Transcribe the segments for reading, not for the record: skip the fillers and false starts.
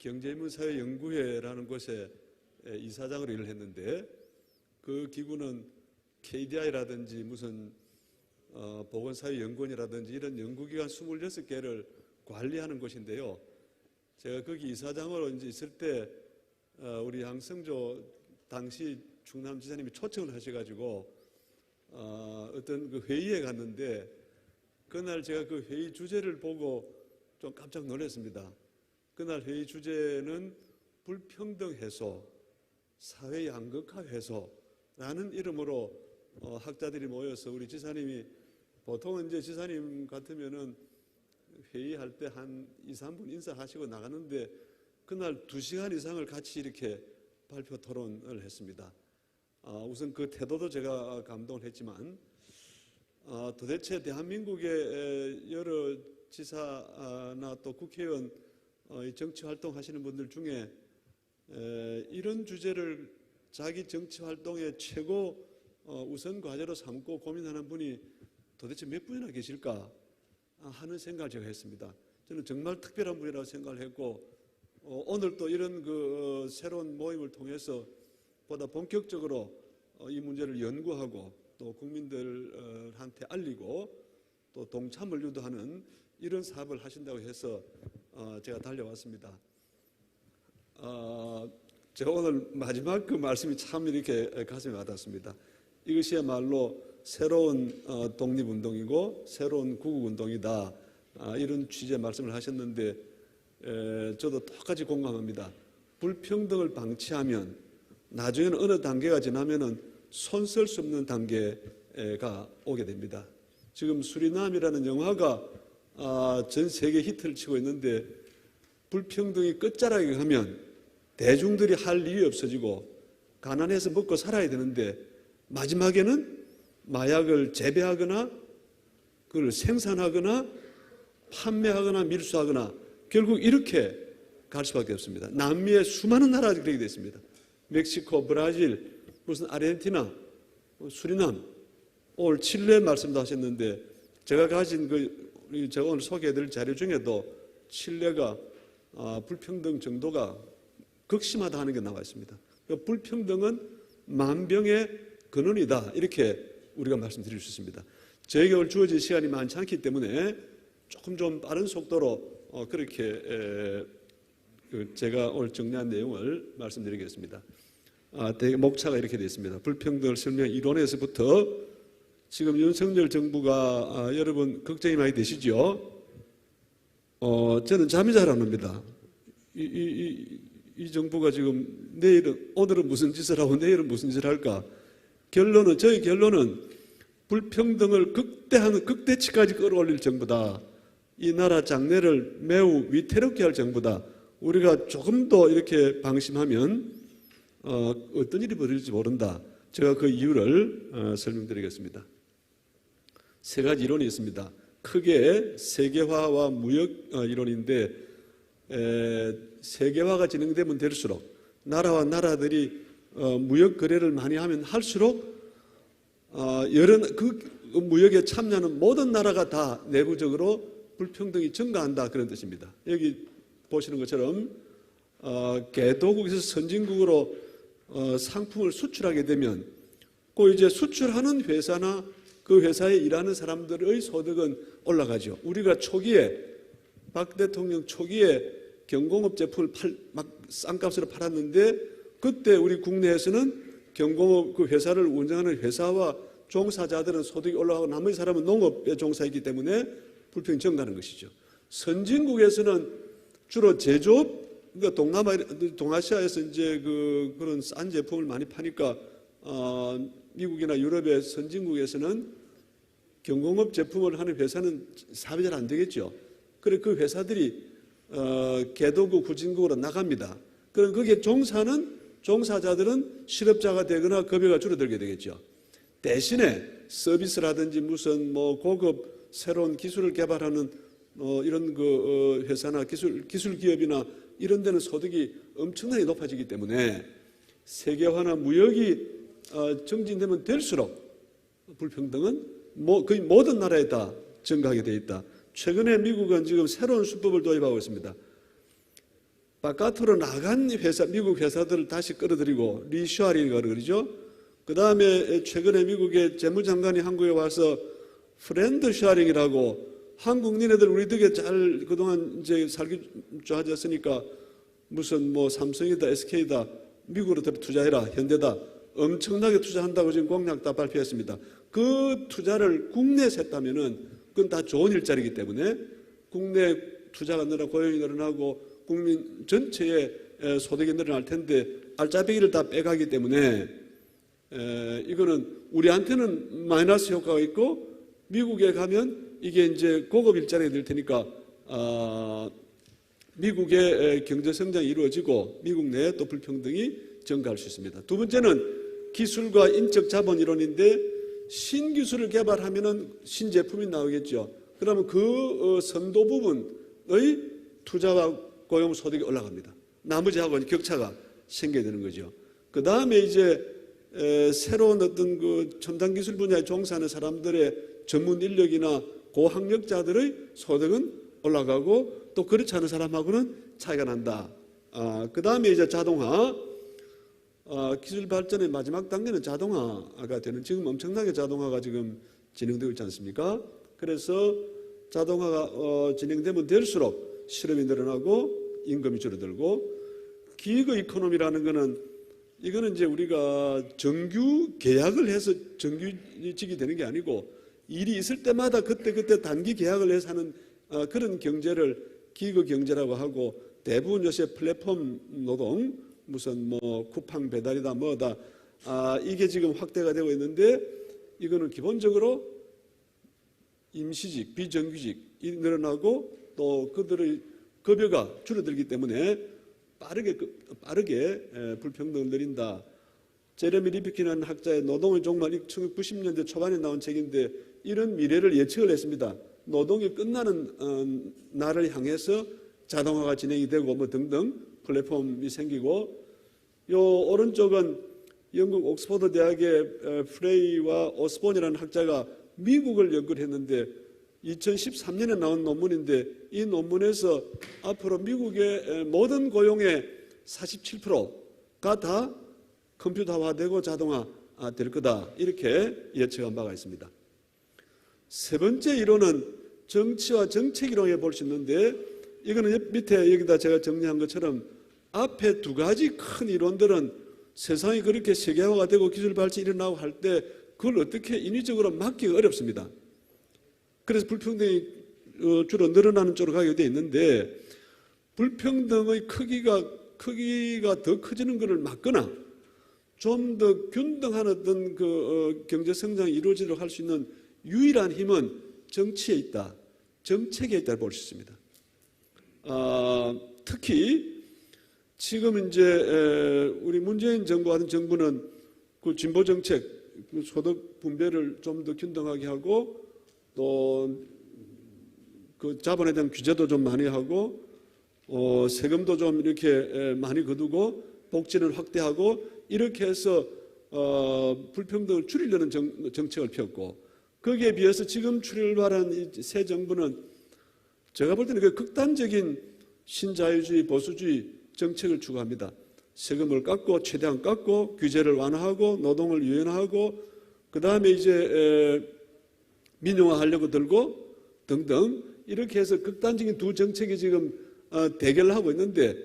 경제인문사회연구회라는 곳에 이사장으로 일을 했는데, 그 기구는 KDI라든지 무슨 보건사회연구원이라든지 이런 연구기관 26개를 관리하는 곳인데요. 제가 거기 이사장으로 이제 있을 때 우리 양성조 당시 충남지사님이 초청을 하셔가지고 어떤 그 회의에 갔는데, 그날 제가 그 회의 주제를 보고 좀 깜짝 놀랐습니다. 그날 회의 주제는 불평등 해소, 사회 양극화 해소라는 이름으로 학자들이 모여서 우리 지사님이, 보통은 이제 지사님 같으면은 회의할 때 한 2, 3분 인사하시고 나가는데, 그날 2시간 이상을 같이 이렇게 발표 토론을 했습니다. 우선 그 태도도 제가 감동을 했지만, 도대체 대한민국의 여러 지사나 또 국회의원 정치 활동하시는 분들 중에 이런 주제를 자기 정치 활동의 최고 우선 과제로 삼고 고민하는 분이 도대체 몇 분이나 계실까 하는 생각을 제가 했습니다. 저는 정말 특별한 분이라고 생각을 했고, 오늘 또 이런 그 새로운 모임을 통해서 보다 본격적으로 이 문제를 연구하고 또 국민들한테 알리고 또 동참을 유도하는 이런 사업을 하신다고 해서 제가 달려왔습니다. 제가 오늘 마지막 그 말씀이 참 이렇게 가슴에 와닿습니다. 이것이야말로 새로운 독립운동이고 새로운 구국운동이다, 이런 취지의 말씀을 하셨는데, 저도 똑같이 공감합니다. 불평등을 방치하면 나중에는 어느 단계가 지나면은 손 쓸 수 없는 단계가 오게 됩니다. 지금 수리남이라는 영화가 전 세계 히트를 치고 있는데, 불평등이 끝자락에 가면 대중들이 할 일이 없어지고 가난해서 먹고 살아야 되는데, 마지막에는 마약을 재배하거나 그걸 생산하거나 판매하거나 밀수하거나 결국 이렇게 갈 수밖에 없습니다. 남미의 수많은 나라들이 그렇게 됐습니다. 멕시코, 브라질, 무슨 아르헨티나, 수리남, 오늘 칠레 말씀도 하셨는데, 제가 가진 제가 오늘 소개해드릴 자료 중에도 칠레가 불평등 정도가 극심하다 하는 게 나와 있습니다. 그러니까 불평등은 만병의 근원이다, 이렇게 우리가 말씀드릴 수 있습니다. 저에게 오늘 주어진 시간이 많지 않기 때문에 조금 좀 빠른 속도로 그렇게 제가 오늘 정리한 내용을 말씀드리겠습니다. 목차가 이렇게 되어 있습니다. 불평등을 설명 이론에서부터 지금 윤석열 정부가 여러분 걱정이 많이 되시죠? 저는 잠이 잘 안 옵니다. 이 정부가 지금 오늘은 무슨 짓을 하고 내일은 무슨 짓을 할까? 저희 결론은 불평등을 극대치까지 끌어올릴 정부다. 이 나라 장래를 매우 위태롭게 할 정부다. 우리가 조금 더 이렇게 방심하면 어떤 일이 벌어질지 모른다. 제가 그 이유를 설명드리겠습니다. 3가지 이론이 있습니다. 크게 세계화와 무역 이론인데, 세계화가 진행되면 될수록 나라와 나라들이 무역 거래를 많이 하면 할수록 그 무역에 참여하는 모든 나라가 다 내부적으로 불평등이 증가한다, 그런 뜻입니다. 여기 보시는 것처럼 개도국에서 선진국으로 상품을 수출하게 되면 그 이제 수출하는 회사나 그 회사에 일하는 사람들의 소득은 올라가죠. 우리가 초기에 박 대통령 초기에 경공업 제품을 막 싼값으로 팔았는데, 그때 우리 국내에서는 경공업 그 회사를 운영하는 회사와 종사자들은 소득이 올라가고 나머지 사람은 농업에 종사했기 때문에 불평이 증가하는 것이죠. 선진국에서는 주로 제조업, 그러니까 동아시아에서 이제 그런 싼 제품을 많이 파니까 미국이나 유럽의 선진국에서는 경공업 제품을 하는 회사는 사업이 잘 안 되겠죠. 그래 그 회사들이 개도국, 후진국으로 나갑니다. 그럼 거기에 종사자들은 실업자가 되거나 급여가 줄어들게 되겠죠. 대신에 서비스라든지 무슨 고급 새로운 기술을 개발하는 이런 그 회사나 기술 기업이나 이런 데는 소득이 엄청나게 높아지기 때문에 세계화나 무역이 정진되면 될수록 불평등은 거의 모든 나라에 다 증가하게 되어 있다. 최근에 미국은 지금 새로운 수법을 도입하고 있습니다. 바깥으로 나간 회사, 미국 회사들을 다시 끌어들이고 리쇼어링이라고 그러죠. 그 다음에 최근에 미국의 재무장관이 한국에 와서 프렌드 쉐어링이라고 한국 니네들 우리 덕에 잘 그동안 이제 살기 좋아졌으니까 무슨 뭐 삼성이다 SK다 미국으로 투자해라 현대다 엄청나게 투자한다고 지금 공약 다 발표했습니다. 그 투자를 국내에서 했다면은 그건 다 좋은 일자리이기 때문에 국내 투자가 늘어나 고용이 늘어나고 국민 전체의 소득이 늘어날 텐데 알짜배기를 다 빼가기 때문에 이거는 우리한테는 마이너스 효과가 있고 미국에 가면 이게 이제 고급 일자리가 될 테니까 미국의 경제 성장이 이루어지고 미국 내에 또 불평등이 증가할 수 있습니다. 두 번째는 기술과 인적 자본 이론인데 신기술을 개발하면은 신제품이 나오겠죠. 그러면 그 선도 부분의 투자와 고용 소득이 올라갑니다. 나머지하고는 격차가 생겨야 되는 거죠. 그 다음에 이제 새로운 어떤 그 첨단 기술 분야에 종사하는 사람들의 전문 인력이나 고학력자들의 소득은 올라가고 또 그렇지 않은 사람하고는 차이가 난다. 그 다음에 이제 자동화. 기술 발전의 마지막 단계는 자동화가 되는 지금 엄청나게 자동화가 지금 진행되고 있지 않습니까? 그래서 자동화가 진행되면 될수록 실업이 늘어나고 임금이 줄어들고 기그 이코노미라는 거는 이거는 이제 우리가 정규 계약을 해서 정규직이 되는 게 아니고 일이 있을 때마다 그때 단기 계약을 해서 하는 그런 경제를 기그 경제라고 하고 대부분 요새 플랫폼 노동 무슨 뭐 쿠팡 배달이다 뭐다 이게 지금 확대가 되고 있는데 이거는 기본적으로 임시직 비정규직이 늘어나고 또 그들의 급여가 줄어들기 때문에 빠르게 불평등을 늘린다. 제레미 리피킨이라는 학자의 노동의 종말 1990년대 초반에 나온 책인데 이런 미래를 예측을 했습니다. 노동이 끝나는 날을 향해서 자동화가 진행이 되고 뭐 등등 플랫폼이 생기고 요 오른쪽은 영국 옥스퍼드 대학의 프레이와 오스본이라는 학자가 미국을 연구를 했는데 2013년에 나온 논문인데 이 논문에서 앞으로 미국의 모든 고용의 47%가 다 컴퓨터화되고 자동화 될 거다 이렇게 예측한 바가 있습니다. 세 번째 이론은 정치와 정책 이론에 볼 수 있는데 이거는 밑에 여기다 제가 정리한 것처럼 앞에 두 가지 큰 이론들은 세상이 그렇게 세계화가 되고 기술 발전이 일어나고 할 때 그걸 어떻게 인위적으로 막기가 어렵습니다. 그래서 불평등이 주로 늘어나는 쪽으로 가게 되어 있는데 불평등의 크기가 더 커지는 것을 막거나 좀 더 균등한 어떤 그 경제 성장이 이루어지도록 할 수 있는 유일한 힘은 정치에 있다, 정책에 있다고 볼 수 있습니다. 특히 지금 이제 우리 문재인 정부 같은 정부는 그 진보 정책, 소득 분배를 좀 더 균등하게 하고 또 그 자본에 대한 규제도 좀 많이 하고 세금도 좀 이렇게 많이 거두고 복지를 확대하고 이렇게 해서 불평등을 줄이려는 정책을 폈고 거기에 비해서 지금 출발한 이 새 정부는 제가 볼 때는 그 극단적인 신자유주의 보수주의 정책을 추구합니다. 세금을 깎고 최대한 깎고 규제를 완화하고 노동을 유연화하고 그 다음에 이제 민영화하려고 들고 등등 이렇게 해서 극단적인 두 정책이 지금 대결을 하고 있는데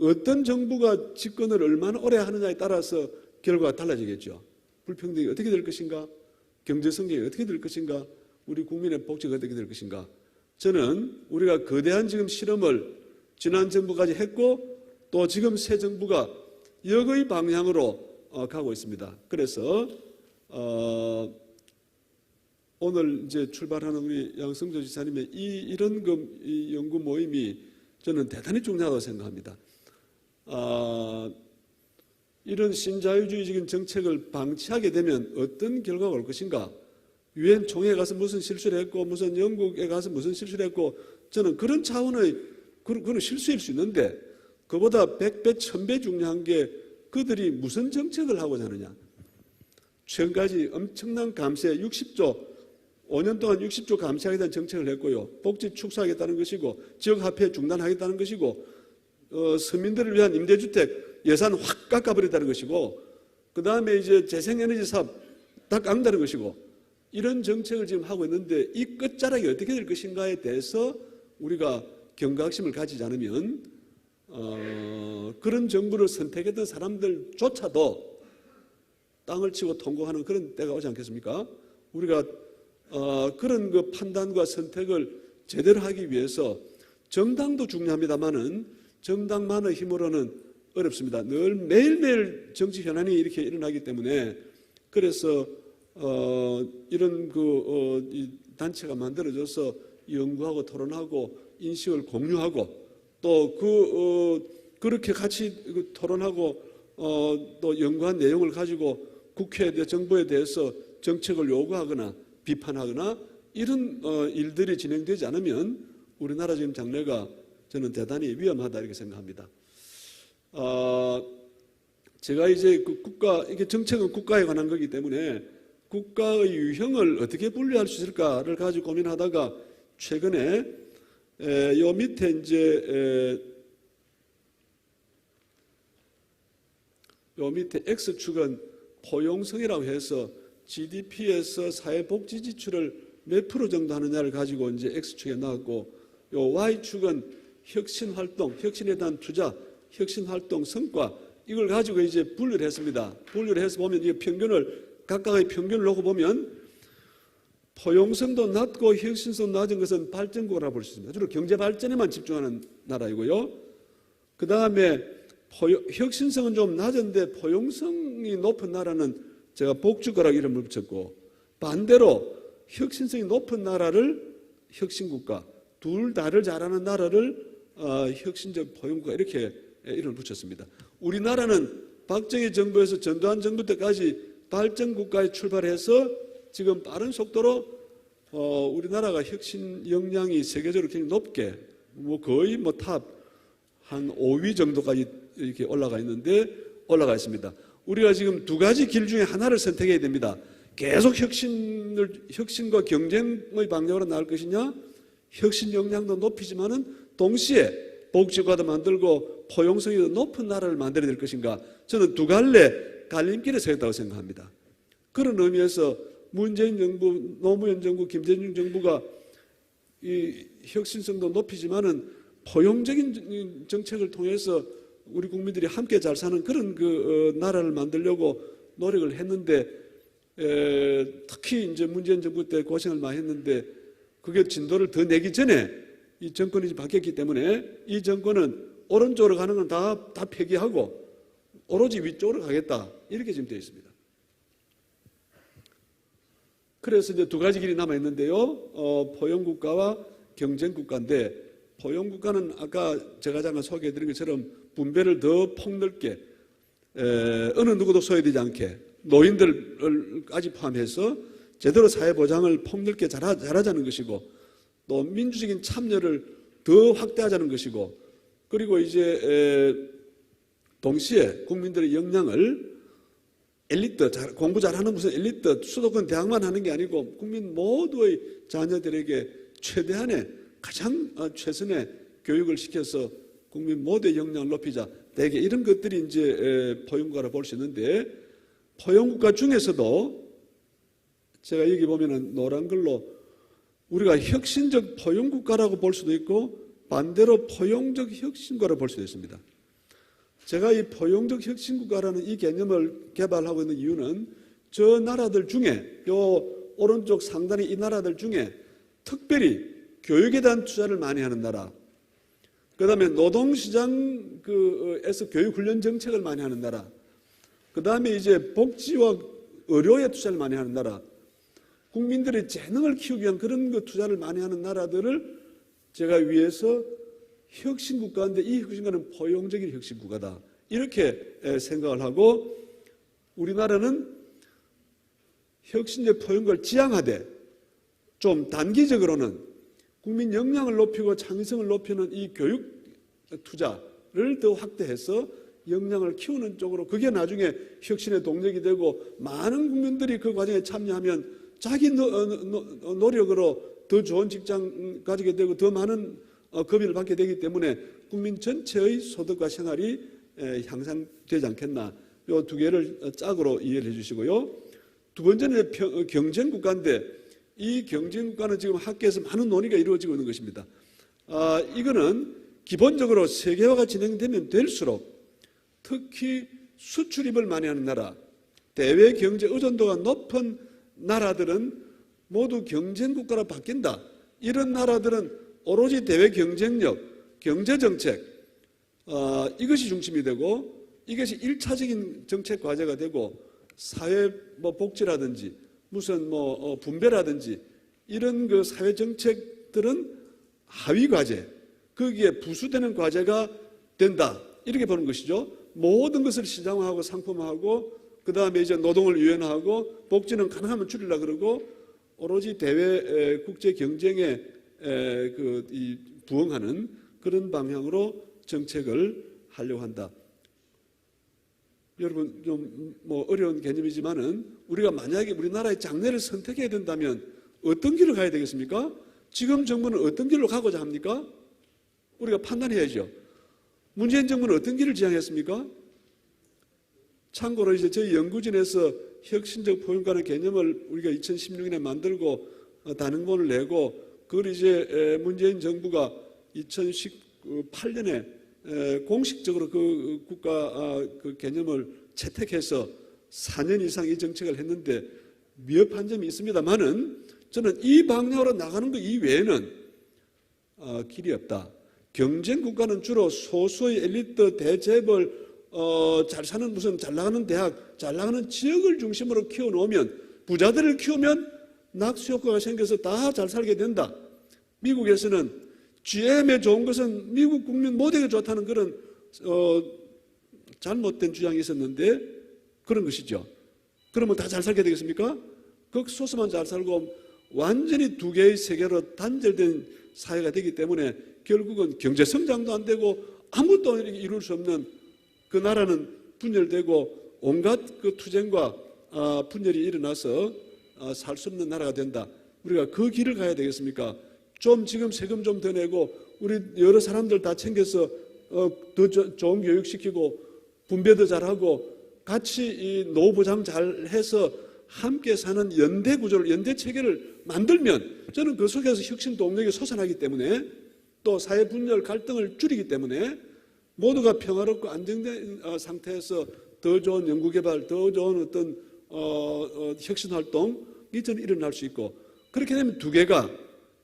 어떤 정부가 집권을 얼마나 오래 하느냐에 따라서 결과가 달라지겠죠. 불평등이 어떻게 될 것인가, 경제 성장이 어떻게 될 것인가, 우리 국민의 복지가 어떻게 될 것인가. 저는 우리가 거대한 지금 실험을 지난 정부까지 했고 또 지금 새 정부가 역의 방향으로 가고 있습니다. 그래서 오늘 이제 출발하는 우리 양승조 지사님의 이런 이 연구 모임이 저는 대단히 중요하다고 생각합니다. 이런 신자유주의적인 정책을 방치하게 되면 어떤 결과가 올 것인가? 유엔 총회에 가서 무슨 실수를 했고 무슨 영국에 가서 무슨 실수를 했고 저는 그런 차원의 그런 실수일 수 있는데 그보다 100배, 1000배 중요한 게 그들이 무슨 정책을 하고자 하느냐. 최근까지 엄청난 감세 60조 5년 동안 60조 감세하겠다는 정책을 했고요. 복지 축소하겠다는 것이고 지역화폐 중단하겠다는 것이고 서민들을 위한 임대주택 예산 확 깎아버렸다는 것이고, 그 다음에 이제 재생에너지 사업 다 깎는다는 것이고, 이런 정책을 지금 하고 있는데 이 끝자락이 어떻게 될 것인가에 대해서 우리가 경각심을 가지지 않으면 그런 정부를 선택했던 사람들조차도 땅을 치고 통곡하는 그런 때가 오지 않겠습니까? 우리가 그런 그 판단과 선택을 제대로 하기 위해서 정당도 중요합니다만은 정당만의 힘으로는 어렵습니다. 늘 매일매일 정치 현안이 이렇게 일어나기 때문에, 그래서 이런 이 단체가 만들어져서 연구하고 토론하고 인식을 공유하고 또 그렇게 같이 토론하고 또 연구한 내용을 가지고 국회에 대해 정부에 대해서 정책을 요구하거나 비판하거나 이런 일들이 진행되지 않으면 우리나라 지금 장래가 저는 대단히 위험하다 이렇게 생각합니다. 제가 이제 이게 정책은 국가에 관한 거기 때문에 국가의 유형을 어떻게 분류할 수 있을까를 가지고 고민하다가 최근에 요 밑에 이제 요 밑에 X축은 포용성이라고 해서 GDP에서 사회복지 지출을 몇 프로 정도 하느냐를 가지고 이제 X축에 나왔고, 요 Y축은 혁신활동, 혁신에 대한 투자, 혁신활동 성과, 이걸 가지고 이제 분류를 했습니다. 분류를 해서 보면 이 각각의 평균을 놓고 보면 포용성도 낮고 혁신성 낮은 것은 발전국이라고 볼 수 있습니다. 주로 경제 발전에만 집중하는 나라이고요. 그 다음에 혁신성은 좀 낮은데 포용성이 높은 나라는 제가 복지국가라고 이름을 붙였고, 반대로 혁신성이 높은 나라를 혁신국가, 둘 다를 잘하는 나라를 혁신적 포용국가 이렇게 이름을 붙였습니다. 우리나라는 박정희 정부에서 전두환 정부 때까지 발전국가에 출발해서 지금 빠른 속도로 우리나라가 혁신 역량이 세계적으로 굉장히 높게 거의 탑 한 5위 정도까지 이렇게 올라가 있습니다. 우리가 지금 두 가지 길 중에 하나를 선택해야 됩니다. 계속 혁신과 경쟁의 방향으로 나갈 것이냐, 혁신 역량도 높이지만은 동시에 복지국가도 만들고 포용성이 더 높은 나라를 만들어야 될 것인가, 저는 두 갈래 갈림길에 서 있다고 생각합니다. 그런 의미에서 문재인 정부, 노무현 정부, 김대중 정부가 이 혁신성도 높이지만은 포용적인 정책을 통해서 우리 국민들이 함께 잘 사는 그런 나라를 만들려고 노력을 했는데, 특히 이제 문재인 정부 때 고생을 많이 했는데 그게 진도를 더 내기 전에 이 정권이 바뀌었기 때문에 이 정권은 오른쪽으로 가는 건 다 폐기하고 오로지 위쪽으로 가겠다 이렇게 지금 되어 있습니다. 그래서 이제 두 가지 길이 남아 있는데요. 포용국가와 경쟁국가인데, 포용국가는 아까 제가 잠깐 소개해드린 것처럼 분배를 더 폭넓게 어느 누구도 소외되지 않게 노인들까지 포함해서 제대로 사회보장을 폭넓게 잘하자는 것이고, 또 민주적인 참여를 더 확대하자는 것이고, 그리고 이제 동시에 국민들의 역량을 엘리트, 공부 잘하는 무슨 엘리트, 수도권 대학만 하는 게 아니고 국민 모두의 자녀들에게 최대한의 가장 최선의 교육을 시켜서 국민 모두의 역량을 높이자. 대개 이런 것들이 이제 포용국가로 볼 수 있는데, 포용국가 중에서도 제가 여기 보면은 노란 글로 우리가 혁신적 포용국가라고 볼 수도 있고 반대로 포용적 혁신국가로 볼 수도 있습니다. 제가 이 포용적 혁신국가라는 이 개념을 개발하고 있는 이유는 저 나라들 중에, 요 오른쪽 상단의 이 나라들 중에 특별히 교육에 대한 투자를 많이 하는 나라, 그 다음에 노동시장에서 교육훈련 정책을 많이 하는 나라, 그 다음에 이제 복지와 의료에 투자를 많이 하는 나라, 국민들의 재능을 키우기 위한 그런 투자를 많이 하는 나라들을 제가 위해서 혁신국가인데, 이 혁신국가는 포용적인 혁신국가다 이렇게 생각을 하고, 우리나라는 혁신적 포용국가를 지향하되 좀 단기적으로는 국민 역량을 높이고 창의성을 높이는 이 교육 투자를 더 확대해서 역량을 키우는 쪽으로, 그게 나중에 혁신의 동력이 되고 많은 국민들이 그 과정에 참여하면 자기 노력으로 더 좋은 직장 가지게 되고 더 많은 급여를 받게 되기 때문에 국민 전체의 소득과 생활이 향상되지 않겠나. 이 두 개를 짝으로 이해를 해주시고요. 두 번째는 경쟁국가인데 이 경쟁국가는 지금 학계에서 많은 논의가 이루어지고 있는 것입니다. 이거는 기본적으로 세계화가 진행되면 될수록 특히 수출입을 많이 하는 나라, 대외 경제 의존도가 높은 나라들은 모두 경쟁국가로 바뀐다. 이런 나라들은 오로지 대외 경쟁력, 경제정책, 이것이 중심이 되고 이것이 1차적인 정책 과제가 되고 사회 복지라든지 무슨 분배라든지 이런 그 사회 정책들은 하위 과제, 거기에 부수되는 과제가 된다. 이렇게 보는 것이죠. 모든 것을 시장화하고 상품화하고 그 다음에 이제 노동을 유연화하고 복지는 가능하면 줄이려고 그러고 오로지 대외 국제 경쟁에 부응하는 그런 방향으로 정책을 하려고 한다. 여러분 좀 어려운 개념이지만은 우리가 만약에 우리나라의 장래를 선택해야 된다면 어떤 길을 가야 되겠습니까? 지금 정부는 어떤 길로 가고자 합니까? 우리가 판단해야죠. 문재인 정부는 어떤 길을 지향했습니까? 참고로 이제 저희 연구진에서 혁신적 포용가는 개념을 우리가 2016년에 만들고 단행본을 내고 그걸 이제 문재인 정부가 2018년에 공식적으로 그 국가 그 개념을 채택해서 4년 이상 이 정책을 했는데 미흡한 점이 있습니다만은 저는 이 방향으로 나가는 것 이외에는 길이 없다. 경쟁 국가는 주로 소수의 엘리트 대재벌 잘 사는 무슨 잘 나가는 대학, 잘 나가는 지역을 중심으로 키워놓으면 부자들을 키우면 낙수 효과가 생겨서 다 잘 살게 된다. 미국에서는 GM에 좋은 것은 미국 국민 모두에게 좋다는 그런 잘못된 주장이 있었는데 그런 것이죠. 그러면 다 잘 살게 되겠습니까? 극소수만 잘 살고 완전히 두 개의 세계로 단절된 사회가 되기 때문에 결국은 경제 성장도 안 되고 아무것도 이룰 수 없는 그 나라는 분열되고 온갖 그 투쟁과 분열이 일어나서 살 수 없는 나라가 된다. 우리가 그 길을 가야 되겠습니까? 좀 지금 세금 좀 더 내고 우리 여러 사람들 다 챙겨서 더 좋은 교육시키고 분배도 잘하고 같이 이 노후 보장 잘해서 함께 사는 연대 구조를 연대 체계를 만들면 저는 그 속에서 혁신 동력이 솟아나기 때문에 또 사회 분열 갈등을 줄이기 때문에 모두가 평화롭고 안정된 상태에서 더 좋은 연구개발, 더 좋은 어떤 혁신 활동이 저는 일어날 수 있고 그렇게 되면 두 개가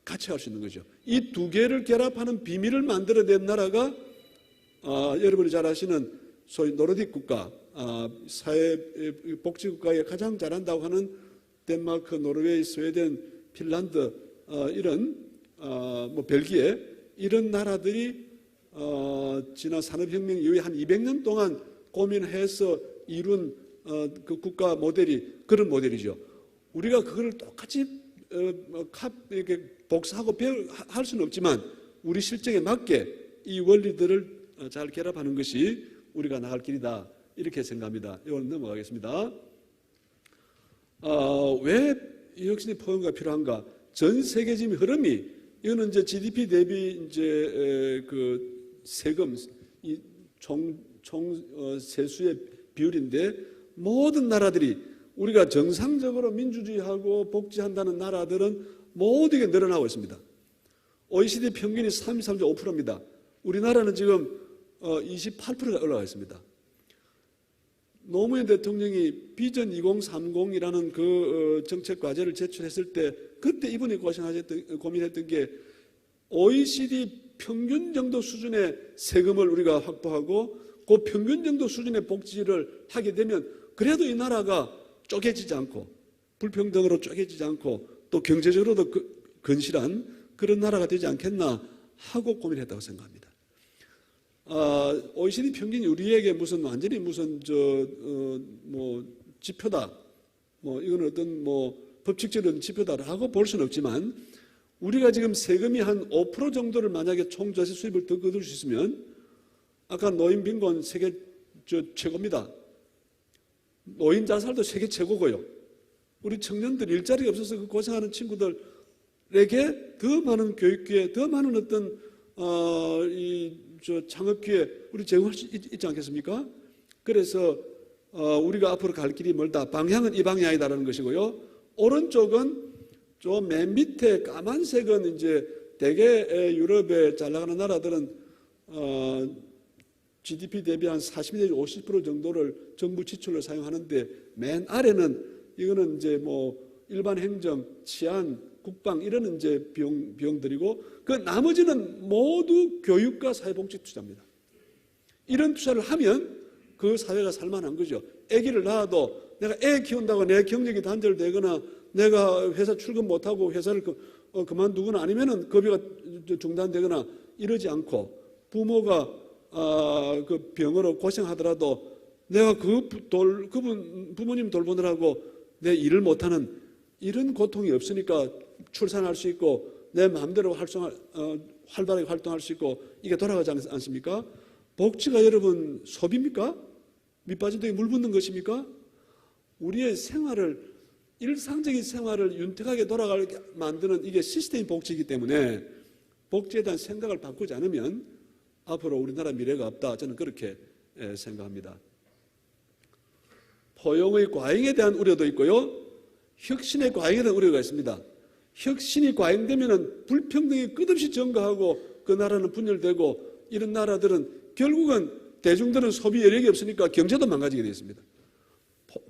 같이 할 수 있는 거죠. 이 두 개를 결합하는 비밀을 만들어낸 나라가 여러분이 잘 아시는 소위 노르딕 국가, 사회복지국가에 가장 잘한다고 하는 덴마크, 노르웨이, 스웨덴, 핀란드 이런 벨기에 이런 나라들이 지난 산업혁명 이후에 한 200년 동안 고민해서 이룬 그 국가 모델이 그런 모델이죠. 우리가 그걸 똑같이 이렇게 복사하고 할 수는 없지만 우리 실정에 맞게 이 원리들을 잘 결합하는 것이 우리가 나갈 길이다 이렇게 생각합니다. 이건 넘어가겠습니다. 왜 이 혁신의 포용가 필요한가? 전 세계 지금 흐름이 이거는 이제 GDP 대비 이제 그 세금 총 세수의 비율인데 모든 나라들이 우리가 정상적으로 민주주의하고 복지한다는 나라들은 모두게 늘어나고 있습니다. OECD 평균이 33.5%입니다. 우리나라는 지금 28%가 올라가 있습니다. 노무현 대통령이 비전 2030이라는 그 정책 과제를 제출했을 때 그때 이분이 고민했던 게 OECD 평균 정도 수준의 세금을 우리가 확보하고 그 평균 정도 수준의 복지를 하게 되면 그래도 이 나라가 쪼개지지 않고 불평등으로 쪼개지지 않고 또 경제적으로도 건실한 그런 나라가 되지 않겠나 하고 고민했다고 생각합니다. OECD 평균이 우리에게 무슨 완전히 무슨 지표다, 이건 어떤 법칙적인 지표다라고 볼 수는 없지만 우리가 지금 세금이 한 5% 정도를 만약에 총자세 수입을 더 거둘 수 있으면 아까 노인 빈곤 세계 최고입니다. 노인 자살도 세계 최고고요. 우리 청년들 일자리가 없어서 그 고생하는 친구들에게 더 많은 교육 기회, 더 많은 어떤 창업 기회 우리 제공할 수 있지 않겠습니까? 그래서 우리가 앞으로 갈 길이 멀다. 방향은 이 방향이다라는 것이고요. 오른쪽은 좀 맨 밑에 까만색은 이제 대개 유럽에 잘 나가는 나라들은 GDP 대비 한 40 내지 50% 정도를 정부 지출로 사용하는데, 맨 아래는 이거는 이제 뭐 일반 행정, 치안, 국방 이런 이제 비용들이고, 그 나머지는 모두 교육과 사회복지 투자입니다. 이런 투자를 하면 그 사회가 살만한 거죠. 아기를 낳아도 내가 애 키운다고 내 경력이 단절되거나 내가 회사 출근 못하고 회사를 그만두거나 아니면은 급여가 중단되거나 이러지 않고, 부모가 그 병으로 고생하더라도 내가 그분 부모님 돌보느라고 내 일을 못하는 이런 고통이 없으니까 출산할 수 있고 내 마음대로 활발하게 활동할 수 있고, 이게 돌아가지 않습니까? 복지가 여러분 소비입니까? 밑빠진 독에 물 붓는 것입니까? 우리의 생활을, 일상적인 생활을 윤택하게 돌아가게 만드는 이게 시스템 복지이기 때문에 복지에 대한 생각을 바꾸지 않으면 앞으로 우리나라 미래가 없다. 저는 그렇게 생각합니다. 포용의 과잉에 대한 우려도 있고요. 혁신의 과잉에 대한 우려가 있습니다. 혁신이 과잉되면 불평등이 끝없이 증가하고 그 나라는 분열되고, 이런 나라들은 결국은 대중들은 소비 여력이 없으니까 경제도 망가지게 되어 있습니다.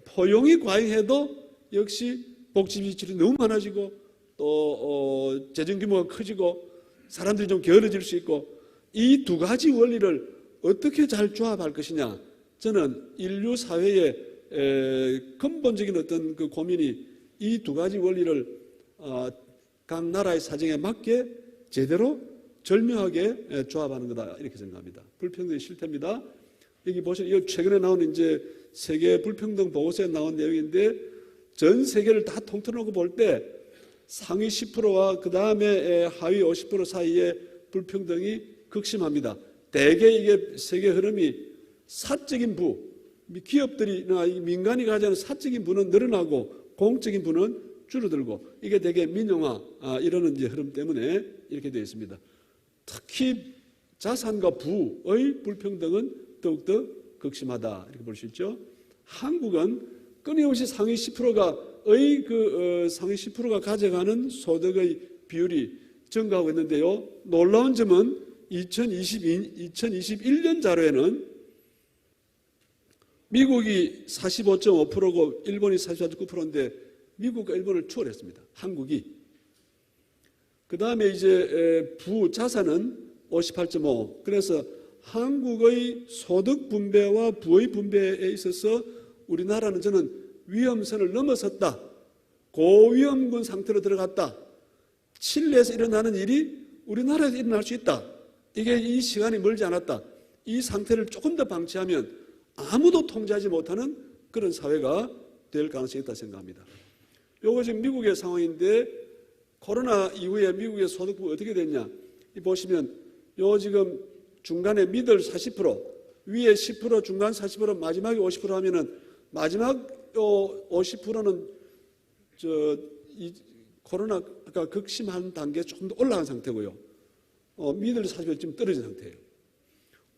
포용이 과잉해도 역시 복지 지출이 너무 많아지고 또 재정 규모가 커지고 사람들이 좀 게으러질 수 있고, 이 두 가지 원리를 어떻게 잘 조합할 것이냐, 저는 인류 사회의 근본적인 어떤 그 고민이 이 두 가지 원리를 각 나라의 사정에 맞게 제대로 절묘하게 조합하는 거다, 이렇게 생각합니다. 불평등의 실태입니다. 여기 보시면 이거 최근에 나온 이제 세계 불평등 보고서에 나온 내용인데, 전 세계를 다 통틀어놓고 볼 때 상위 10%와 그 다음에 하위 50% 사이의 불평등이 극심합니다. 대개 이게 세계 흐름이 사적인 부, 기업들이나 민간이 가지는 사적인 부는 늘어나고 공적인 부는 줄어들고, 이게 대개 민영화 이러는 이제 흐름 때문에 이렇게 되어 있습니다. 특히 자산과 부의 불평등은 더욱더 극심하다, 이렇게 볼 수 있죠. 한국은 끊임없이 상위 10%가 상위 10%가 가져가는 소득의 비율이 증가하고 있는데요. 놀라운 점은 2021년 자료에는 미국이 45.5%고 일본이 44.9%인데 미국과 일본을 추월했습니다. 한국이. 그 다음에 이제 부자산은 58.5. 그래서 한국의 소득 분배와 부의 분배에 있어서 우리나라는 저는 위험선을 넘어섰다. 고위험군 상태로 들어갔다. 칠레에서 일어나는 일이 우리나라에서 일어날 수 있다. 이게 이 시간이 멀지 않았다. 이 상태를 조금 더 방치하면 아무도 통제하지 못하는 그런 사회가 될 가능성이 있다 생각합니다. 요거 지금 미국의 상황인데, 코로나 이후에 미국의 소득부가 어떻게 됐냐. 보시면 요 지금 중간에 미들 40%, 위에 10%, 중간 40%, 마지막에 50% 하면은 마지막 50%는 코로나가 극심한 단계에 조금 더 올라간 상태고요. 미들 40% 지금 떨어진 상태예요.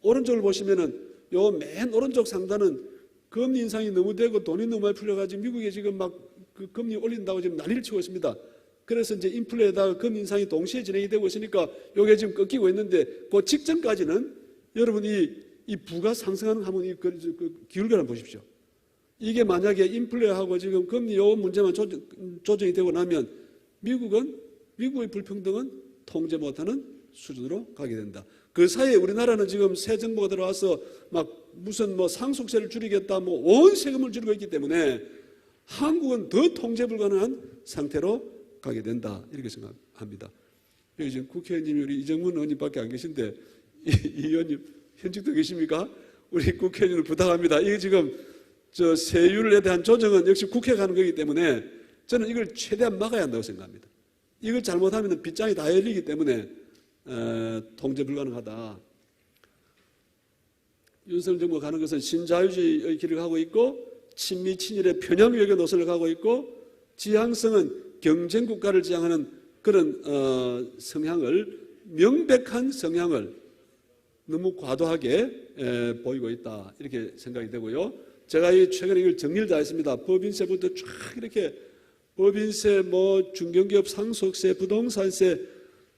오른쪽을 보시면은 요 맨 오른쪽 상단은 금리 인상이 너무 되고 돈이 너무 많이 풀려가지고 미국에 지금 막 그 금리 올린다고 지금 난리를 치고 있습니다. 그래서 이제 인플레에다가 금리 인상이 동시에 진행이 되고 있으니까 요게 지금 꺾이고 있는데, 그 직전까지는 여러분 이 부가 상승하는 한번 기울기를 한번 보십시오. 이게 만약에 인플레하고 지금 금리 요 문제만 조정이 되고 나면 미국의 불평등은 통제 못하는 수준으로 가게 된다. 그 사이에 우리나라는 지금 새 정부가 들어와서 막 무슨 뭐 상속세를 줄이겠다, 뭐 온 세금을 줄이고 있기 때문에 한국은 더 통제 불가능한 상태로 가게 된다, 이렇게 생각합니다. 여기 지금 국회의원님이 우리 이정문 의원님밖에 안 계신데 이 의원님 현직도 계십니까? 우리 국회의원님을 부탁합니다. 이게 지금 세율에 대한 조정은 역시 국회가 하는 거기 때문에 저는 이걸 최대한 막아야 한다고 생각합니다. 이걸 잘못하면 빗장이 다 열리기 때문에 통제 불가능하다. 윤석열 정부가 가는 것은 신자유주의의 길을 가고 있고, 친미 친일의 편향 외교 노선을 가고 있고, 지향성은 경쟁 국가를 지향하는 그런 성향을, 명백한 성향을 너무 과도하게 보이고 있다 이렇게 생각이 되고요. 제가 최근에 이걸 정리를 다 했습니다. 법인세부터 쫙 이렇게 법인세, 중견기업 상속세, 부동산세,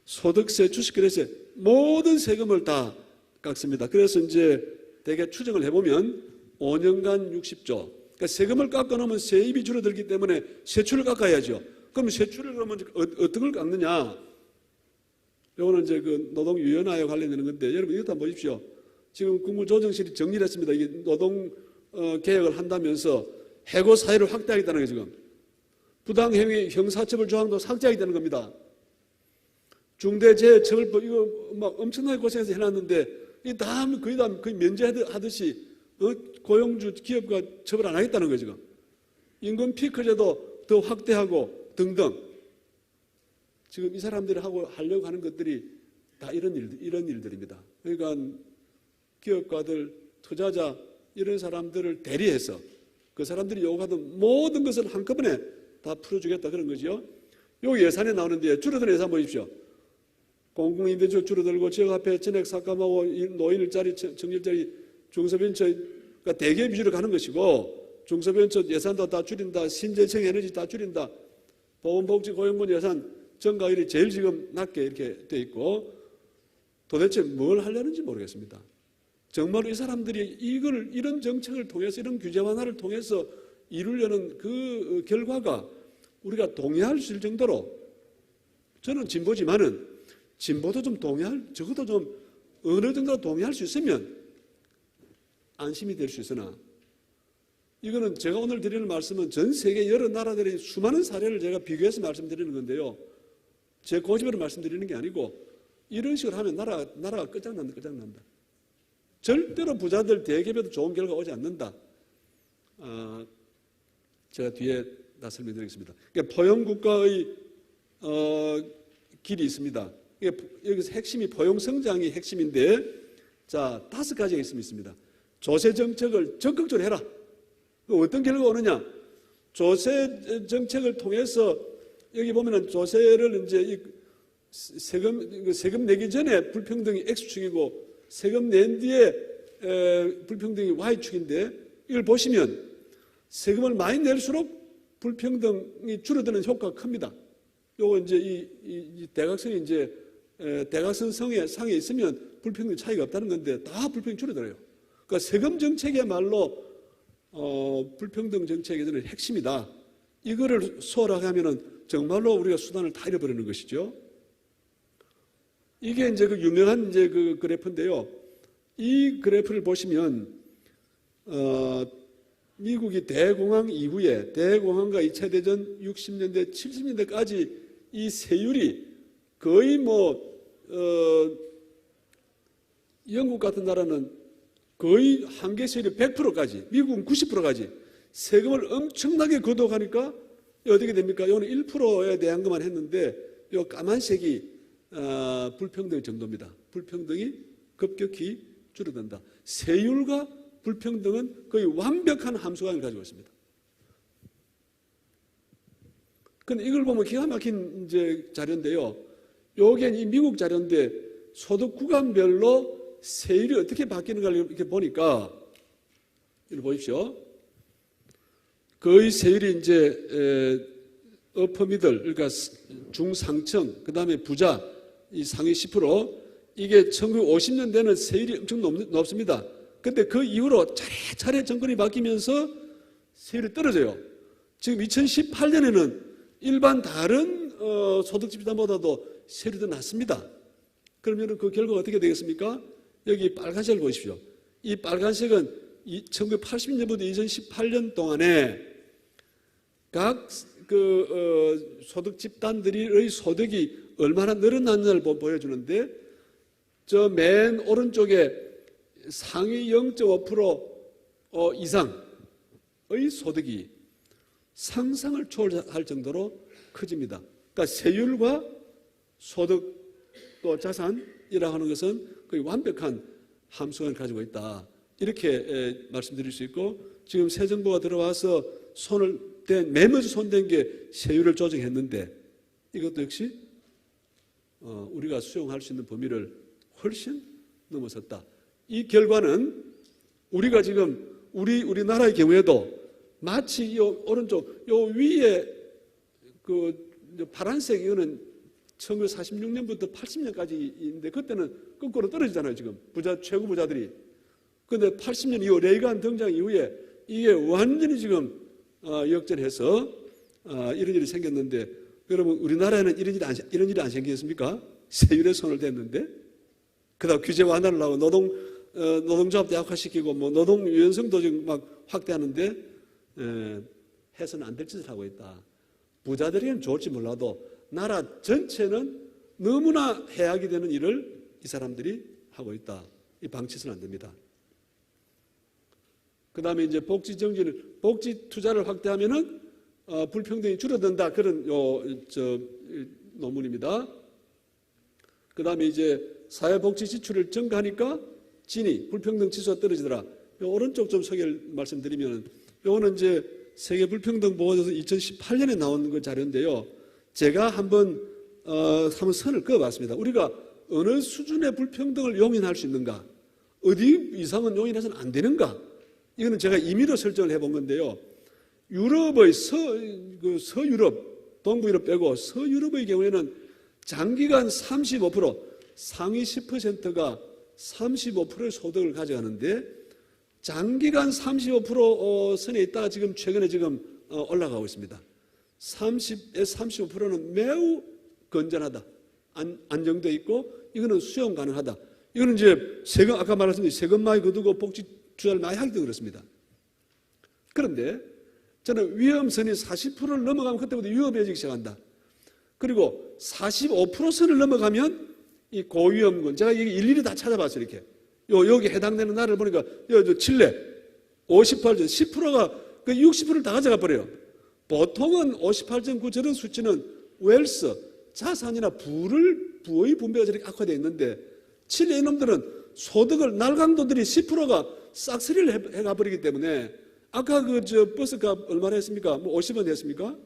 소득세, 주식거래세 모든 세금을 다 깎습니다. 그래서 이제 대개 추정을 해보면 5년간 60조. 그러니까 세금을 깎아놓으면 세입이 줄어들기 때문에 세출을 깎아야죠. 그럼 세출을 그러면 어떤 걸 깎느냐? 이거는 이제 그 노동유연화에 관련되는 건데 여러분 이것도 한번 보십시오. 지금 국무조정실이 정리를 했습니다. 이게 노동 개혁을 한다면서 해고 사회를 확대하겠다는 게 지금 부당행위 형사처벌 조항도 삭제하겠다는 겁니다. 중대재해처벌법 이거 막 엄청나게 고생해서 해놨는데 이 다음 거의 면제하듯이 고용주 기업과 처벌 안 하겠다는 거예요 지금. 임금 피크제도 더 확대하고 등등. 지금 이 사람들이 하려고 하는 것들이 다 이런 일들입니다. 그러니까 기업가들, 투자자 이런 사람들을 대리해서 그 사람들이 요구하던 모든 것을 한꺼번에 다 풀어주겠다 그런 거죠. 요 예산에 나오는데 줄어드는 예산 보십시오. 공공임대주 줄어들고 지역화폐 전액 삭감하고 노인 일자리, 청일자리, 중소벤처 그러니까 대기업 위주로 가는 것이고 중소벤처 예산도 다 줄인다. 신재생 에너지 다 줄인다. 보건복지 고용군 예산 전가율이 제일 지금 낮게 이렇게 돼 있고 도대체 뭘 하려는지 모르겠습니다. 정말로 이 사람들이 이런 정책을 통해서 이런 규제 완화를 통해서 이루려는 그 결과가 우리가 동의할 수 있을 정도로 저는 진보지만은 진보도 좀 적어도 좀 어느 정도 동의할 수 있으면 안심이 될 수 있으나 이거는 제가 오늘 드리는 말씀은 전 세계 여러 나라들의 수많은 사례를 제가 비교해서 말씀드리는 건데요. 제 고집으로 말씀드리는 게 아니고 이런 식으로 하면 나라가 끝장난다. 절대로 부자들 대기업에도 좋은 결과가 오지 않는다. 제가 뒤에 다 설명드리겠습니다. 그러니까 포용국가의 길이 있습니다. 여기서 핵심이 포용성장이 핵심인데 자 5가지가 있습니다. 조세정책을 적극적으로 해라. 어떤 결과가 오느냐? 조세정책을 통해서 여기 보면은 조세를 이제 세금 내기 전에 불평등이 X축이고 세금 낸 뒤에 불평등이 Y축인데 이걸 보시면 세금을 많이 낼수록 불평등이 줄어드는 효과가 큽니다. 요거 이제 이 대각선이 이제 대각선 상에 있으면 불평등 차이가 없다는 건데 다 불평이 줄어들어요. 그러니까 세금 정책이야말로 불평등 정책의 저는 핵심이다. 이거를 소홀하게 정말로 우리가 수단을 다 잃어버리는 것이죠. 이게 이제 그 유명한 이제 그 그래프인데요. 이 그래프를 보시면 미국이 대공황 이후에 대공황과 2차 대전 60년대, 70년대까지 이 세율이 거의 영국 같은 나라는 거의 한계 세율이 100%까지, 미국은 90%까지 세금을 엄청나게 걷어가니까 어떻게 됩니까? 이거는 1%에 대한 것만 했는데 이 까만색이 불평등 정도입니다. 불평등이 급격히 줄어든다. 세율과 불평등은 거의 완벽한 함수관을 가지고 있습니다. 근데 이걸 보면 기가 막힌 이제 자료인데요. 요게 이 미국 자료인데 소득 구간별로 세율이 어떻게 바뀌는가를 이렇게 보니까 이걸 보십시오. 거의 세율이 이제 어퍼미들 그러니까 중상층 그다음에 부자 이 상위 10% 이게 1950년대는 세율이 엄청 높습니다. 근데 그 이후로 차례차례 정권이 바뀌면서 세율이 떨어져요. 지금 2018년에는 일반 다른 소득 집단보다도 세율이 더 낮습니다. 그러면 그 결과가 어떻게 되겠습니까? 여기 빨간색을 보십시오. 이 빨간색은 1980년부터 2018년 동안에 각 소득 집단들의 소득이 얼마나 늘어났는지를 보여주는데 저 맨 오른쪽에 상위 0.5% 이상의 소득이 상상을 초월할 정도로 커집니다. 그러니까 세율과 소득 또 자산이라고 하는 것은 거의 완벽한 함수관을 가지고 있다. 이렇게 말씀드릴 수 있고 지금 새 정부가 들어와서 맨 먼저 손댄 게 세율을 조정했는데 이것도 역시 우리가 수용할 수 있는 범위를 훨씬 넘어섰다. 이 결과는 우리가 지금 우리나라의 경우에도 마치 요 오른쪽 요 위에 그 파란색 이거는 1946년부터 80년까지인데 그때는 거꾸로 떨어지잖아요. 지금 최고 부자들이. 그런데 80년 이후 레이간 등장 이후에 이게 완전히 지금 역전해서 이런 일이 생겼는데 여러분 우리나라에는 이런 일이 안 생겼습니까? 세율에 손을 댔는데 그다음 규제 완화를 하고 노동조합도 약화시키고 뭐 노동 유연성도 지금 막 확대하는데 해서는 안 될 짓을 하고 있다. 부자들에게는 좋을지 몰라도 나라 전체는 너무나 해악이 되는 일을 이 사람들이 하고 있다. 이 방치해서는 안 됩니다. 그 다음에 이제 복지 투자를 확대하면은 불평등이 줄어든다. 그런 논문입니다. 그 다음에 이제 사회복지 지출을 증가하니까 불평등 지수가 떨어지더라. 오른쪽 좀 소개를 말씀드리면, 요거는 이제 세계 불평등 보고서에서 2018년에 나온 그 자료인데요. 제가 한번 선을 그어봤습니다. 우리가 어느 수준의 불평등을 용인할 수 있는가? 어디 이상은 용인해서는 안 되는가? 이거는 제가 임의로 설정을 해본 건데요. 유럽의 서유럽, 동부유럽 빼고 서유럽의 경우에는 장기간 35%, 상위 10%가 35%의 소득을 가져가는데 장기간 35% 선에 있다가 지금 최근에 지금 올라가고 있습니다. 30에 35%는 매우 건전하다. 안정되어 있고 이거는 수용 가능하다. 이거는 이제 세금 아까 말했듯이 세금 많이 거두고 복지 투자를 많이 하기 때문에 그렇습니다. 그런데 저는 위험선이 40%를 넘어가면 그때부터 위험해지기 시작한다. 그리고 45% 선을 넘어가면 이 고위험군, 제가 이게 일일이 다 찾아봤어요. 이렇게 여기 해당되는 나라를 보니까 칠레 58점 10%가 그 60%를 다 가져가 버려요. 보통은 58.9 저런 수치는 웰스 자산이나 부의 분배가 저렇게 악화되어 있는데 칠레 이놈들은 소득을 날강도들이 10%가 싹쓸이를 해가 버리기 때문에 아까 버스값 얼마나 했습니까? 뭐 50원 했습니까?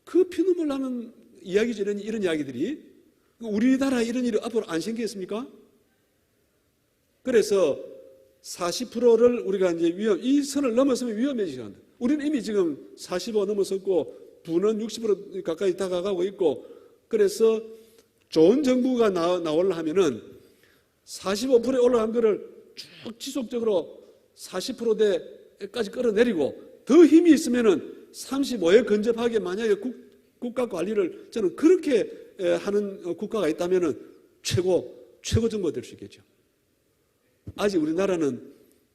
그 피눈물 나는 이야기죠. 이런 이야기들이 우리나라에 이런 일이 앞으로 안 생기겠습니까? 그래서 40%를 우리가 이제 이 선을 넘어서면 위험해지게 한다. 우리는 이미 지금 45 넘어섰고 부는 60% 가까이 다가가고 있고 그래서 좋은 정부가 나오려 하면은 45%에 올라간 거를 쭉 지속적으로 40%대까지 끌어내리고 더 힘이 있으면은 35에 근접하게 만약에 국가 관리를 저는 그렇게 하는 국가가 있다면은 최고 정부가 될 수 있겠죠. 아직 우리나라는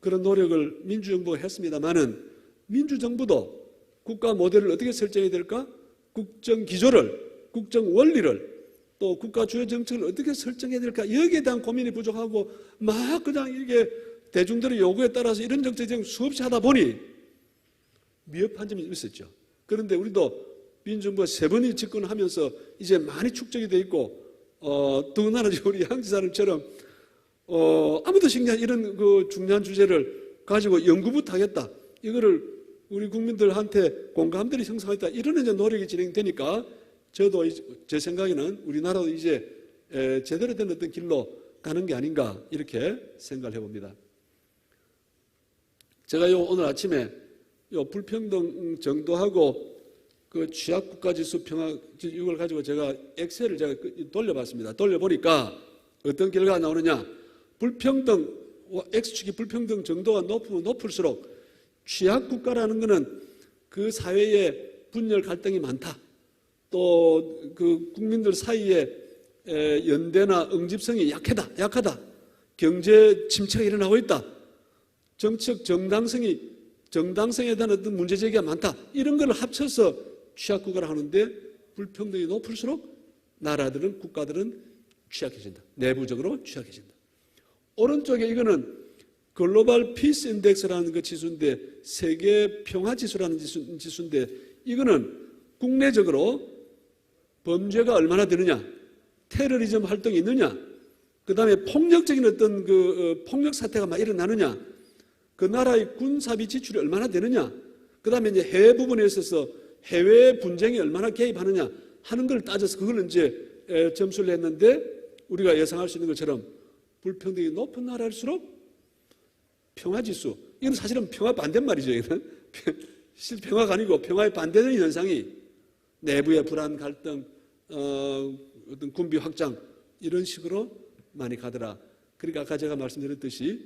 그런 노력을 민주정부가 했습니다만은 민주정부도 국가 모델을 어떻게 설정해야 될까? 국정기조를, 국정원리를 또 국가 주요 정책을 어떻게 설정해야 될까? 여기에 대한 고민이 부족하고 막 그냥 이게 대중들의 요구에 따라서 이런 정책 수없이 하다 보니 미흡한 점이 있었죠. 그런데 우리도 민주정부가 3번이 집권하면서 이제 많이 축적이 돼 있고 더군다나 우리 양지사님처럼 아무도 신기한 이런 그 중요한 주제를 가지고 연구부터 하겠다. 이거를 우리 국민들한테 공감들이 형성하겠다. 이런 이제 노력이 진행되니까 저도 제 생각에는 우리나라도 이제 제대로 된 어떤 길로 가는 게 아닌가 이렇게 생각을 해봅니다. 제가 오늘 아침에 불평등 정도하고 그 취약국가지수 평가 이걸 가지고 제가 엑셀을 제가 돌려봤습니다. 돌려보니까 어떤 결과가 나오느냐? 불평등 X축이 불평등 정도가 높으면 높을수록 취약국가라는 것은 그 사회에 분열 갈등이 많다. 또 그 국민들 사이에 연대나 응집성이 약하다. 경제 침체가 일어나고 있다. 정책 정당성에 대한 어떤 문제 제기가 많다. 이런 걸 합쳐서 취약국가를 하는데 불평등이 높을수록 나라들은 국가들은 취약해진다. 내부적으로 취약해진다. 오른쪽에 이거는 글로벌 피스 인덱스라는 그 지수인데 세계 평화 지수라는 지수인데 이거는 국내적으로 범죄가 얼마나 되느냐, 테러리즘 활동이 있느냐, 그 다음에 폭력적인 어떤 폭력 사태가 막 일어나느냐, 그 나라의 군사비 지출이 얼마나 되느냐, 그 다음에 이제 해외 부분에 있어서 해외 분쟁이 얼마나 개입하느냐 하는 걸 따져서 그걸 이제 점수를 했는데 우리가 예상할 수 있는 것처럼 불평등이 높은 나라일수록 평화지수, 이건 사실은 평화 반대말이죠. 이건 실제 평화가 아니고 평화에 반대되는 현상이 내부의 불안, 갈등, 어떤 군비 확장 이런 식으로 많이 가더라. 그러니까 아까 제가 말씀드렸듯이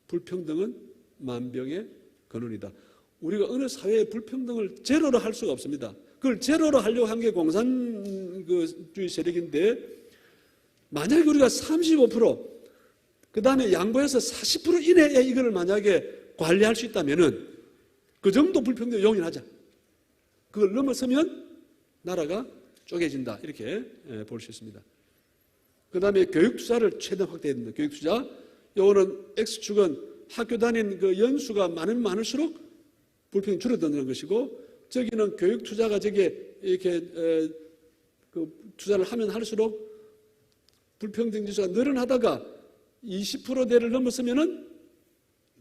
불평등은 만병의 근원이다. 우리가 어느 사회의 불평등을 제로로 할 수가 없습니다. 그걸 제로로 하려고 한 게 공산주의 세력인데 만약에 우리가 35% 그 다음에 양보해서 40% 이내에 이걸 만약에 관리할 수 있다면은 그 정도 불평등 용인하자. 그걸 넘어서면 나라가 쪼개진다. 이렇게 볼 수 있습니다. 그 다음에 교육 투자를 최대한 확대해야 됩니다. 교육 투자. 요거는 X축은 학교 다닌 그 연수가 많을수록 불평이 줄어드는 것이고, 저기는 교육 투자가 저게 이렇게 그 투자를 하면 할수록 불평등 지수가 늘어나다가 20%대를 넘었으면은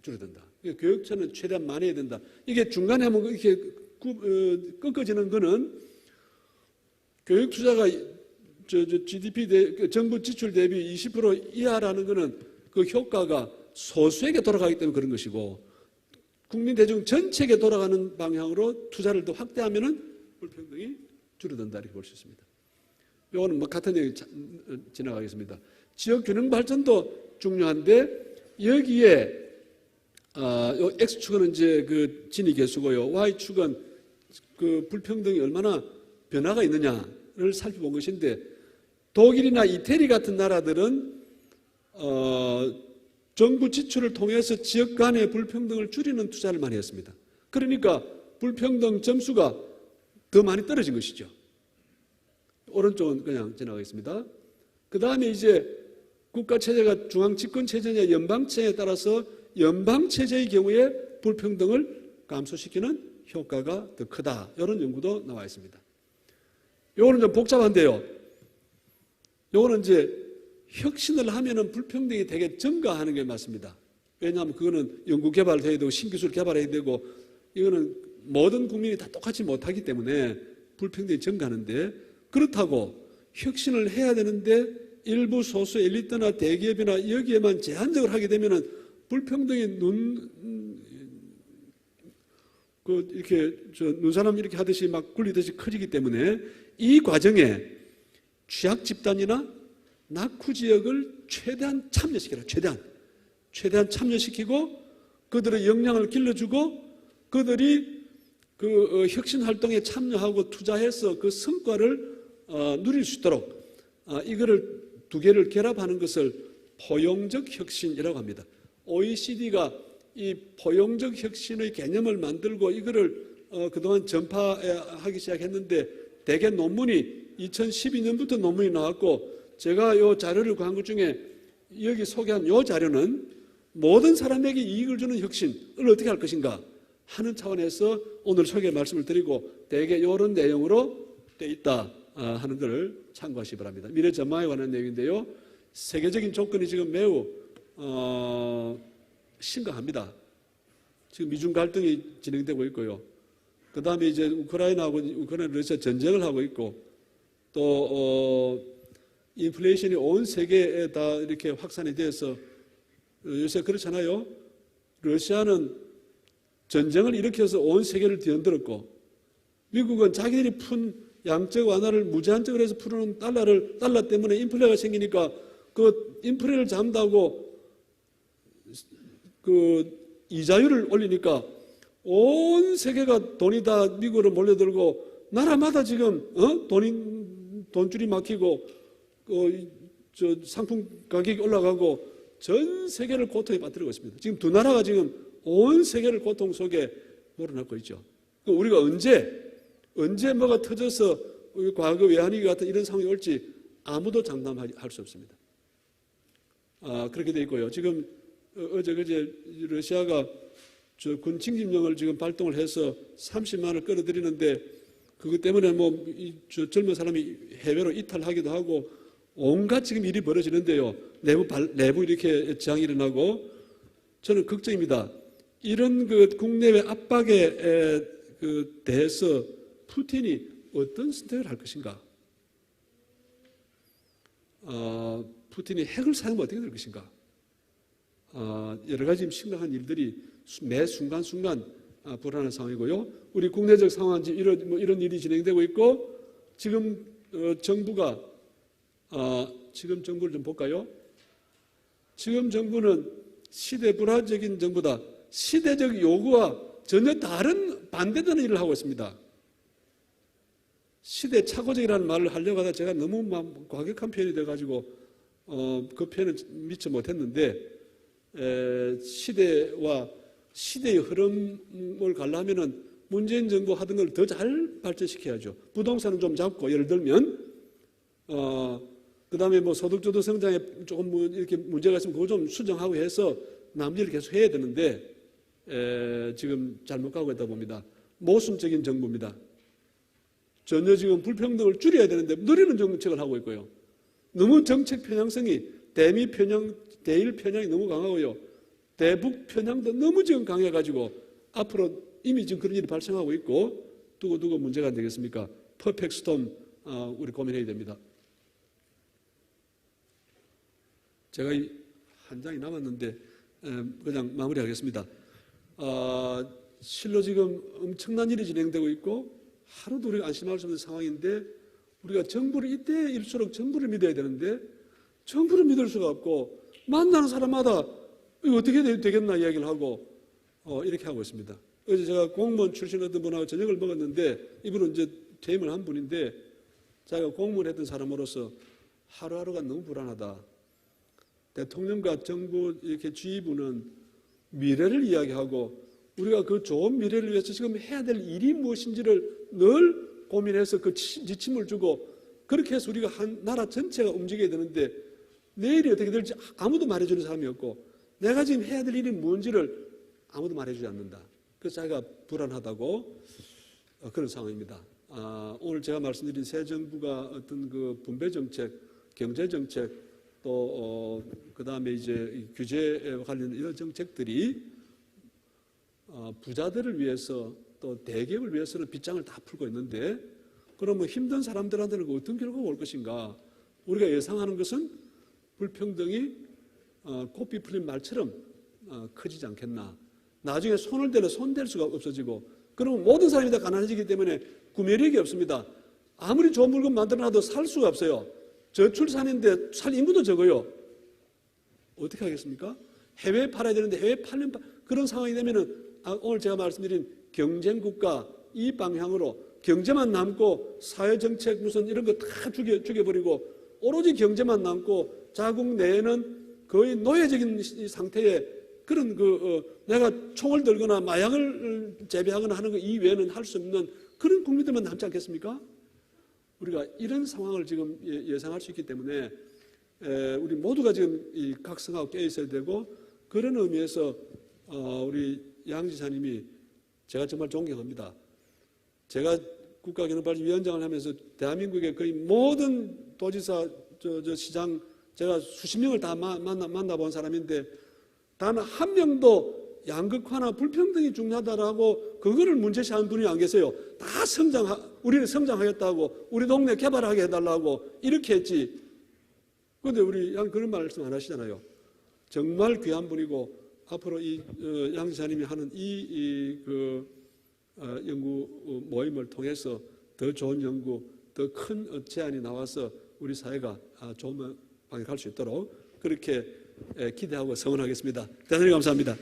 줄어든다. 교육처는 최대한 많이 해야 된다. 이게 중간에 한번 이렇게 꺾어지는 거는 교육 투자가 GDP 정부 지출 대비 20% 이하라는 거는 그 효과가 소수에게 돌아가기 때문에 그런 것이고, 국민 대중 전체에게 돌아가는 방향으로 투자를 더 확대하면은 불평등이 줄어든다 이렇게 볼 수 있습니다. 이거는 뭐 같은 얘기 지나가겠습니다. 지역 균형 발전도 중요한데 여기에 요 X축은 이제 그 진위 계수고요. Y축은 그 불평등이 얼마나 변화가 있느냐를 살펴본 것인데, 독일이나 이태리 같은 나라들은 정부 지출을 통해서 지역 간의 불평등을 줄이는 투자를 많이 했습니다. 그러니까 불평등 점수가 더 많이 떨어진 것이죠. 오른쪽은 그냥 지나가겠습니다. 그 다음에 이제 국가체제가 중앙집권체제냐 연방체제에 따라서 연방체제의 경우에 불평등을 감소시키는 효과가 더 크다. 이런 연구도 나와 있습니다. 요거는 좀 복잡한데요. 요거는 이제 혁신을 하면은 불평등이 되게 증가하는 게 맞습니다. 왜냐하면 그거는 연구 개발해야 되고 신기술 개발해야 되고 이거는 모든 국민이 다 똑같이 못하기 때문에 불평등이 증가하는데, 그렇다고 혁신을 해야 되는데 일부 소수 엘리트나 대기업이나 여기에만 제한적으로 하게 되면은 불평등이 이렇게 눈사람 이렇게 하듯이 막 굴리듯이 커지기 때문에 이 과정에 취약 집단이나 낙후 지역을 최대한 참여시켜라. 최대한 참여시키고 그들의 역량을 길러주고 그들이 그 혁신 활동에 참여하고 투자해서 그 성과를 누릴 수 있도록 이거를 두 개를 결합하는 것을 포용적 혁신이라고 합니다. OECD가 이 포용적 혁신의 개념을 만들고 이거를 그동안 전파하기 시작했는데, 대개 논문이 2012년부터 논문이 나왔고, 제가 이 자료를 구한 것 중에 여기 소개한 이 자료는 모든 사람에게 이익을 주는 혁신을 어떻게 할 것인가 하는 차원에서 오늘 소개 말씀을 드리고, 대개 이런 내용으로 되어 있다 하는 것을 참고하시기 바랍니다. 미래 전망에 관한 내용인데요. 세계적인 조건이 지금 매우 심각합니다. 지금 미중 갈등이 진행되고 있고요. 그 다음에 이제 우크라이나 러시아 전쟁을 하고 있고, 또 인플레이션이 온 세계에 다 이렇게 확산이 돼서 요새 그렇잖아요. 러시아는 전쟁을 일으켜서 온 세계를 뒤흔들었고, 미국은 자기들이 푼 양적 완화를 무제한적으로 해서 푸는 달러 때문에 인플레가 생기니까 그 인플레를 잡는다고 그 이자율을 올리니까 온 세계가 돈이 다 미국으로 몰려들고 나라마다 지금 돈줄이 막히고 상품 가격이 올라가고 전 세계를 고통에 빠뜨리고 있습니다. 지금 두 나라가 지금 온 세계를 고통 속에 몰아넣고 있죠. 우리가 언제 뭐가 터져서 과거 외환위기 같은 이런 상황이 올지 아무도 장담할 수 없습니다. 그렇게 돼 있고요. 지금 그제 러시아가 군 징집령을 지금 발동을 해서 30만을 끌어들이는데, 그것 때문에 젊은 사람이 해외로 이탈하기도 하고 온갖 지금 일이 벌어지는데요. 내부 이렇게 저항이 일어나고, 저는 걱정입니다. 이런 그 국내외 압박에 대해서 푸틴이 어떤 선택을 할 것인가? 푸틴이 핵을 사용하면 어떻게 될 것인가? 여러 가지 심각한 일들이 매 순간순간 불안한 상황이고요. 우리 국내적 상황은 이런 일이 진행되고 있고, 지금 정부가 지금 정부를 좀 볼까요? 지금 정부는 시대 불화적인 정부다. 시대적 요구와 전혀 다른 반대되는 일을 하고 있습니다. 시대착오적이라는 말을 하려고 하다 제가 너무 과격한 표현이 돼가지고 그 표현을 미처 못했는데, 시대와 시대의 흐름을 가려면은 문재인 정부 하던 걸 더 잘 발전시켜야죠. 부동산은 좀 잡고, 예를 들면 그다음에 뭐 소득주도 성장에 조금 이렇게 문제가 있으면 그거 좀 수정하고 해서 남일을 계속 해야 되는데 지금 잘못 가고 있다 봅니다. 모순적인 정부입니다. 전혀 지금 불평등을 줄여야 되는데 느리는 정책을 하고 있고요. 너무 정책 편향성이 대미 편향, 대일 편향이 너무 강하고요. 대북 편향도 너무 지금 강해가지고 앞으로 이미 지금 그런 일이 발생하고 있고, 두고 문제가 안 되겠습니까? 퍼펙트 스톰 우리 고민해야 됩니다. 제가 한 장이 남았는데 그냥 마무리하겠습니다. 실로 지금 엄청난 일이 진행되고 있고 하루도 우리가 안심할 수 없는 상황인데, 우리가 정부를 이때일수록 정부를 믿어야 되는데 정부를 믿을 수가 없고, 만나는 사람마다 이거 어떻게 되겠나 이야기를 하고 이렇게 하고 있습니다. 어제 제가 공무원 출신 어떤 분하고 저녁을 먹었는데, 이분은 이제 퇴임을 한 분인데, 자기가 공무원을 했던 사람으로서 하루하루가 너무 불안하다. 대통령과 정부 이렇게 지휘부는 미래를 이야기하고 우리가 그 좋은 미래를 위해서 지금 해야 될 일이 무엇인지를 늘 고민해서 그 지침을 주고, 그렇게 해서 우리가 한 나라 전체가 움직여야 되는데 내일이 어떻게 될지 아무도 말해주는 사람이 없고, 내가 지금 해야 될 일이 뭔지를 아무도 말해주지 않는다. 그래서 자기가 불안하다고 그런 상황입니다. 오늘 제가 말씀드린 새 정부가 어떤 그 분배 정책, 경제 정책, 또 그다음에 이제 규제와 관련 이런 정책들이 부자들을 위해서 또 대기업을 위해서는 빗장을 다 풀고 있는데, 그러면 힘든 사람들한테는 어떤 결과가 올 것인가? 우리가 예상하는 것은 불평등이 코피 풀린 말처럼 커지지 않겠나? 나중에 손을 대는 손댈 수가 없어지고, 그러면 모든 사람이 다 가난해지기 때문에 구매력이 없습니다. 아무리 좋은 물건 만들어놔도 살 수가 없어요. 저출산인데 살 인구도 적어요. 어떻게 하겠습니까? 해외에 팔아야 되는데 해외에 팔면 그런 상황이 되면은 오늘 제가 말씀드린 경쟁국가 이 방향으로 경제만 남고 사회정책 무슨 이런 거 다 죽여버리고 오로지 경제만 남고 자국 내에는 거의 노예적인 상태에 그런 내가 총을 들거나 마약을 재배하거나 하는 거 이외에는 할 수 없는 그런 국민들만 남지 않겠습니까? 우리가 이런 상황을 지금 예상할 수 있기 때문에 우리 모두가 지금 각성하고 깨어 있어야 되고, 그런 의미에서 우리 양 지사님이 제가 정말 존경합니다. 제가 국가경영발전위원장을 하면서 대한민국의 거의 모든 도지사, 시장 제가 수십 명을 다 만나본 사람인데 단 한 명도 양극화나 불평등이 중요하다라고 그거를 문제시하는 분이 안 계세요. 다 우리는 성장하겠다고, 우리 동네 개발하게 해달라고 이렇게 했지. 그런데 우리 양 그런 말씀 안 하시잖아요. 정말 귀한 분이고 앞으로 이 양 지사님이 하는 연구 모임을 통해서 더 좋은 연구, 더 큰 제안이 나와서 우리 사회가 좋은 방향을 갈 수 있도록 그렇게 기대하고 성원하겠습니다. 대단히 감사합니다.